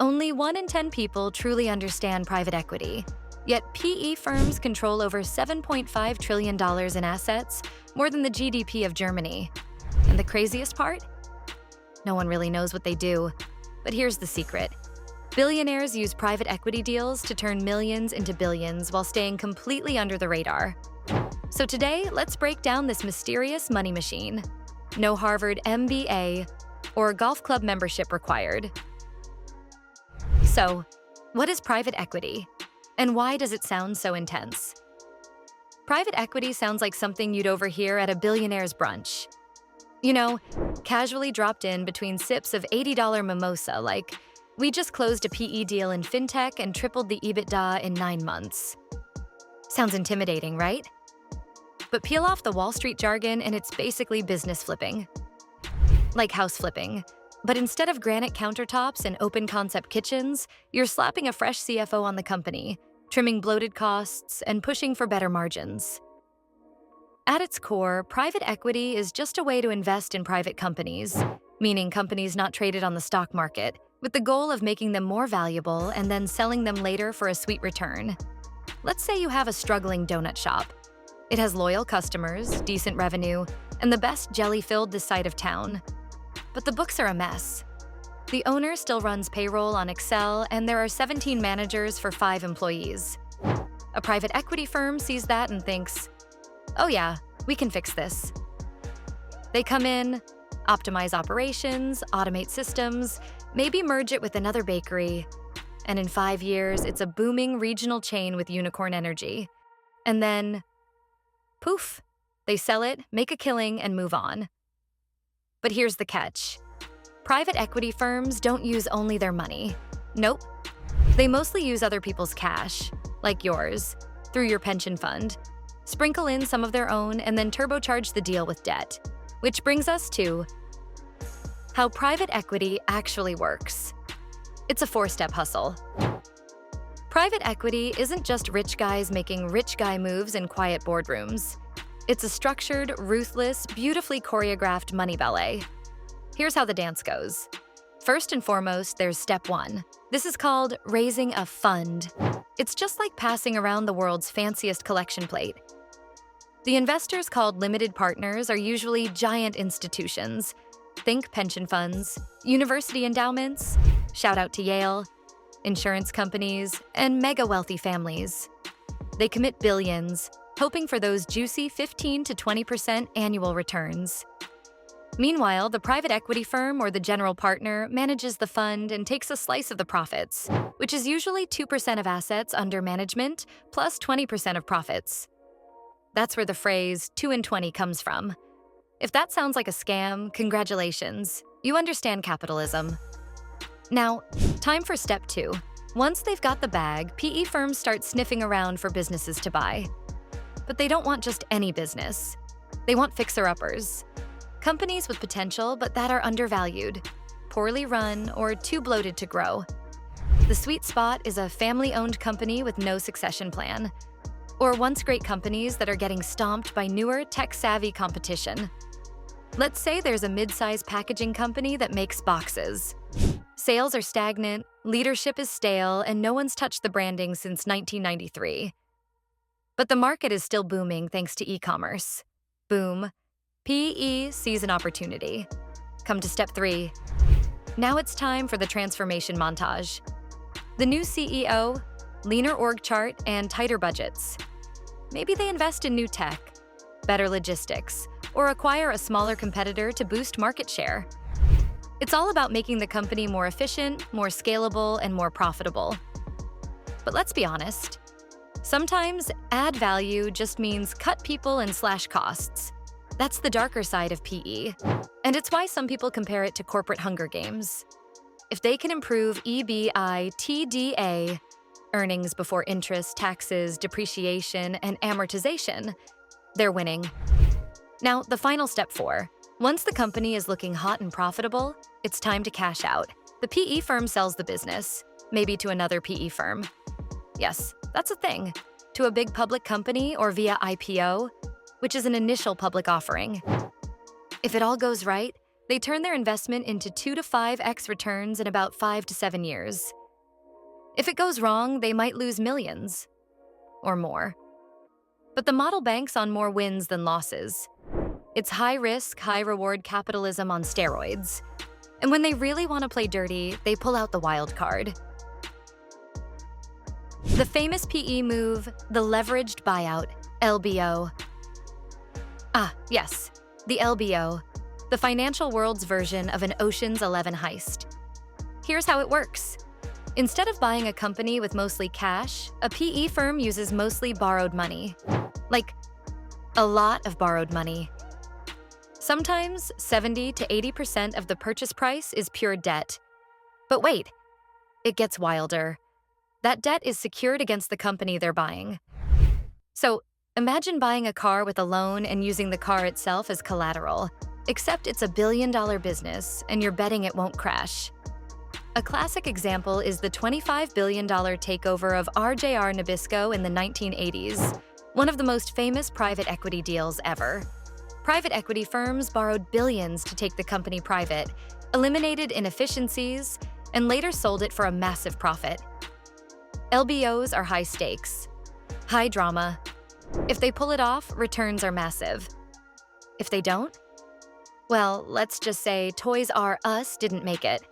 Only 1 in 10 people truly understand private equity. Yet PE firms control over $7.5 trillion in assets, more than the GDP of Germany. And the craziest part? No one really knows what they do. But here's the secret. Billionaires use private equity deals to turn millions into billions while staying completely under the radar. So today, let's break down this mysterious money machine. No Harvard MBA or golf club membership required. So, what is private equity? And why does it sound so intense? Private equity sounds like something you'd overhear at a billionaire's brunch. You know, casually dropped in between sips of $80 mimosa, like, we just closed a PE deal in fintech and tripled the EBITDA in 9 months. Sounds intimidating, right? But peel off the Wall Street jargon and it's basically business flipping. Like house flipping. But instead of granite countertops and open concept kitchens, you're slapping a fresh CFO on the company, trimming bloated costs, and pushing for better margins. At its core, private equity is just a way to invest in private companies, meaning companies not traded on the stock market, with the goal of making them more valuable and then selling them later for a sweet return. Let's say you have a struggling donut shop. It has loyal customers, decent revenue, and the best jelly filled this side of town. But the books are a mess. The owner still runs payroll on Excel, and there are 17 managers for 5 employees. A private equity firm sees that and thinks, oh yeah, we can fix this. They come in, optimize operations, automate systems, maybe merge it with another bakery, and in 5 years, it's a booming regional chain with unicorn energy. And then, poof, they sell it, make a killing, and move on. But here's the catch. Private equity firms don't use only their money. Nope. They mostly use other people's cash, like yours, through your pension fund, sprinkle in some of their own, and then turbocharge the deal with debt. Which brings us to how private equity actually works. It's a 4-step hustle. Private equity isn't just rich guys making rich guy moves in quiet boardrooms. It's a structured, ruthless, beautifully choreographed money ballet. Here's how the dance goes. First and foremost, there's step 1. This is called raising a fund. It's just like passing around the world's fanciest collection plate. The investors called limited partners are usually giant institutions. Think pension funds, university endowments, shout out to Yale, insurance companies, and mega wealthy families. They commit billions, hoping for those juicy 15 to 20% annual returns. Meanwhile, the private equity firm or the general partner manages the fund and takes a slice of the profits, which is usually 2% of assets under management plus 20% of profits. That's where the phrase 2 in 20 comes from. If that sounds like a scam, congratulations, you understand capitalism. Now, time for step 2. Once they've got the bag, PE firms start sniffing around for businesses to buy. But they don't want just any business. They want fixer-uppers. Companies with potential but that are undervalued, poorly run, or too bloated to grow. The sweet spot is a family-owned company with no succession plan, or once great companies that are getting stomped by newer, tech-savvy competition. Let's say there's a mid-size packaging company that makes boxes. Sales are stagnant, leadership is stale, and no one's touched the branding since 1993. But the market is still booming thanks to e-commerce. Boom. PE sees an opportunity. Come to step 3. Now it's time for the transformation montage. The new CEO, leaner org chart, and tighter budgets. Maybe they invest in new tech, better logistics, or acquire a smaller competitor to boost market share. It's all about making the company more efficient, more scalable, and more profitable. But let's be honest. Sometimes add value just means cut people and slash costs. That's the darker side of PE. And it's why some people compare it to corporate Hunger Games. If they can improve EBITDA, earnings before interest, taxes, depreciation, and amortization, they're winning. Now, the final step 4. Once the company is looking hot and profitable, it's time to cash out. The PE firm sells the business, maybe to another PE firm. Yes, that's a thing. To a big public company or via IPO, which is an initial public offering. If it all goes right, They turn their investment into 2 to 5x returns in about 5 to 7 years. If it goes wrong, they might lose millions or more. But the model banks on more wins than losses. It's high-risk, high-reward capitalism on steroids. And when they really want to play dirty, they pull out the wild card. The famous PE move, the leveraged buyout, LBO. Yes, the LBO, the financial world's version of an Ocean's 11 heist. Here's how it works. Instead of buying a company with mostly cash, a PE firm uses mostly borrowed money. Like, a lot of borrowed money. Sometimes 70 to 80% of the purchase price is pure debt. But wait, it gets wilder. That debt is secured against the company they're buying. So, imagine buying a car with a loan and using the car itself as collateral, except it's a billion-dollar business and you're betting it won't crash. A classic example is the $25 billion takeover of RJR Nabisco in the 1980s, one of the most famous private equity deals ever. Private equity firms borrowed billions to take the company private, eliminated inefficiencies, and later sold it for a massive profit. LBOs are high stakes, high drama. If they pull it off, returns are massive. If they don't, well, let's just say Toys R Us didn't make it.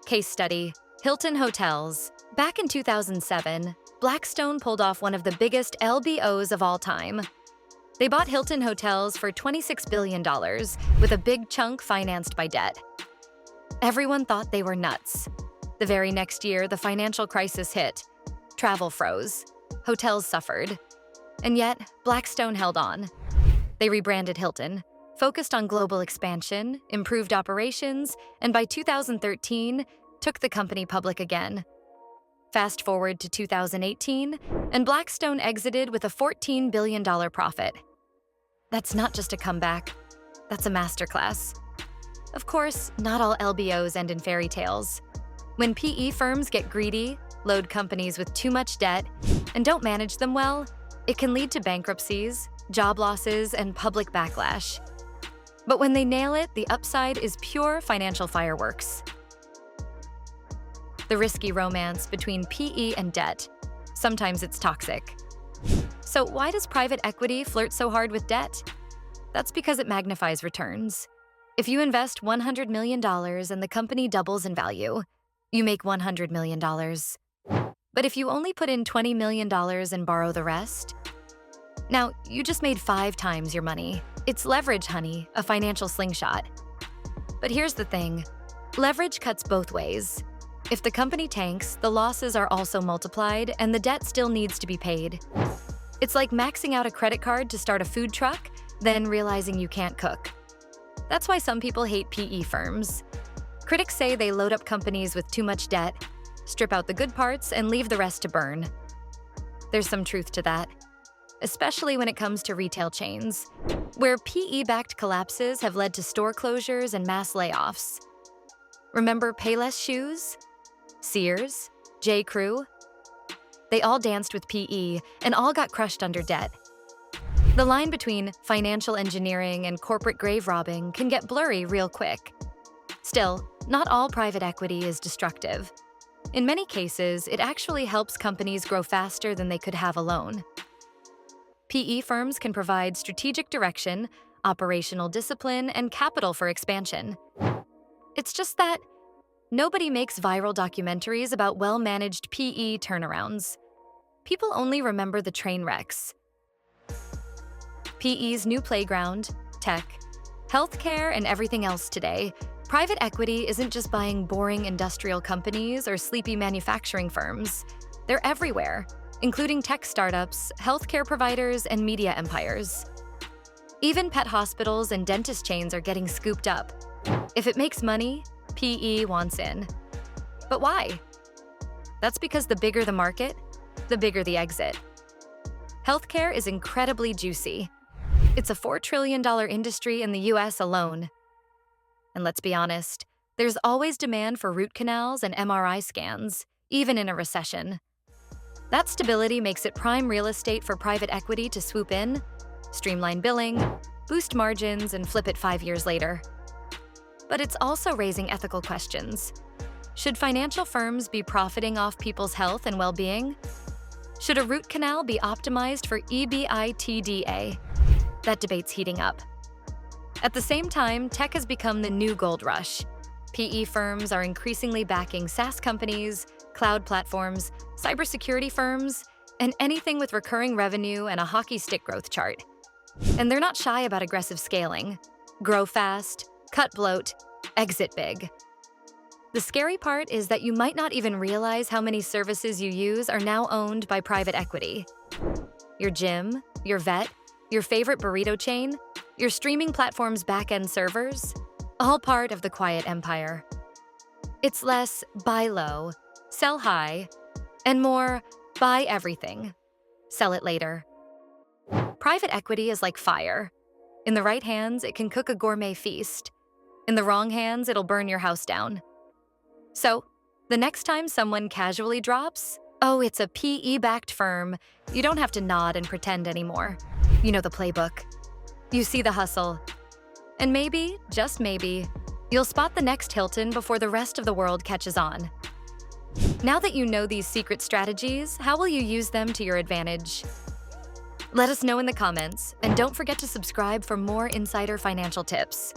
Case study, Hilton Hotels. Back in 2007, Blackstone pulled off one of the biggest LBOs of all time. They bought Hilton Hotels for $26 billion, with a big chunk financed by debt. Everyone thought they were nuts. The very next year, the financial crisis hit. Travel froze. Hotels suffered. And yet, Blackstone held on. They rebranded Hilton, focused on global expansion, improved operations, and by 2013, took the company public again. Fast forward to 2018, and Blackstone exited with a $14 billion profit. That's not just a comeback, that's a masterclass. Of course, not all LBOs end in fairy tales. When PE firms get greedy, load companies with too much debt, and don't manage them well, it can lead to bankruptcies, job losses, and public backlash. But when they nail it, the upside is pure financial fireworks. The risky romance between PE and debt. Sometimes it's toxic. So why does private equity flirt so hard with debt? That's because it magnifies returns. If you invest $100 million and the company doubles in value, you make $100 million. But if you only put in $20 million and borrow the rest, now you just made 5 times your money. It's leverage, honey, a financial slingshot. But here's the thing, leverage cuts both ways. If the company tanks, the losses are also multiplied and the debt still needs to be paid. It's like maxing out a credit card to start a food truck, then realizing you can't cook. That's why some people hate PE firms. Critics say they load up companies with too much debt, strip out the good parts, and leave the rest to burn. There's some truth to that, especially when it comes to retail chains, where PE-backed collapses have led to store closures and mass layoffs. Remember Payless Shoes? Sears? J. Crew? They all danced with PE and all got crushed under debt. The line between financial engineering and corporate grave robbing can get blurry real quick. Still, not all private equity is destructive. In many cases, it actually helps companies grow faster than they could have alone. PE firms can provide strategic direction, operational discipline, and capital for expansion. It's just that nobody makes viral documentaries about well-managed PE turnarounds. People only remember the train wrecks. PE's new playground, tech, healthcare, and everything else today, private equity isn't just buying boring industrial companies or sleepy manufacturing firms. They're everywhere, including tech startups, healthcare providers, and media empires. Even pet hospitals and dentist chains are getting scooped up. If it makes money, PE wants in. But why? That's because the bigger the market, the bigger the exit. Healthcare is incredibly juicy. It's a $4 trillion industry in the US alone. And let's be honest, there's always demand for root canals and MRI scans, even in a recession. That stability makes it prime real estate for private equity to swoop in, streamline billing, boost margins, and flip it 5 years later. But it's also raising ethical questions. Should financial firms be profiting off people's health and well-being? Should a root canal be optimized for EBITDA? That debate's heating up. At the same time, tech has become the new gold rush. PE firms are increasingly backing SaaS companies, cloud platforms, cybersecurity firms, and anything with recurring revenue and a hockey stick growth chart. And they're not shy about aggressive scaling. Grow fast, cut bloat, exit big. The scary part is that you might not even realize how many services you use are now owned by private equity. Your gym, your vet, your favorite burrito chain, your streaming platform's back-end servers, all part of the quiet empire. It's less buy low, sell high, and more buy everything, sell it later. Private equity is like fire. In the right hands, it can cook a gourmet feast. In the wrong hands, it'll burn your house down. So, the next time someone casually drops, "Oh, it's a PE-backed firm," you don't have to nod and pretend anymore. You know the playbook. You see the hustle. And maybe, just maybe, you'll spot the next Hilton before the rest of the world catches on. Now that you know these secret strategies, how will you use them to your advantage? Let us know in the comments, and don't forget to subscribe for more insider financial tips.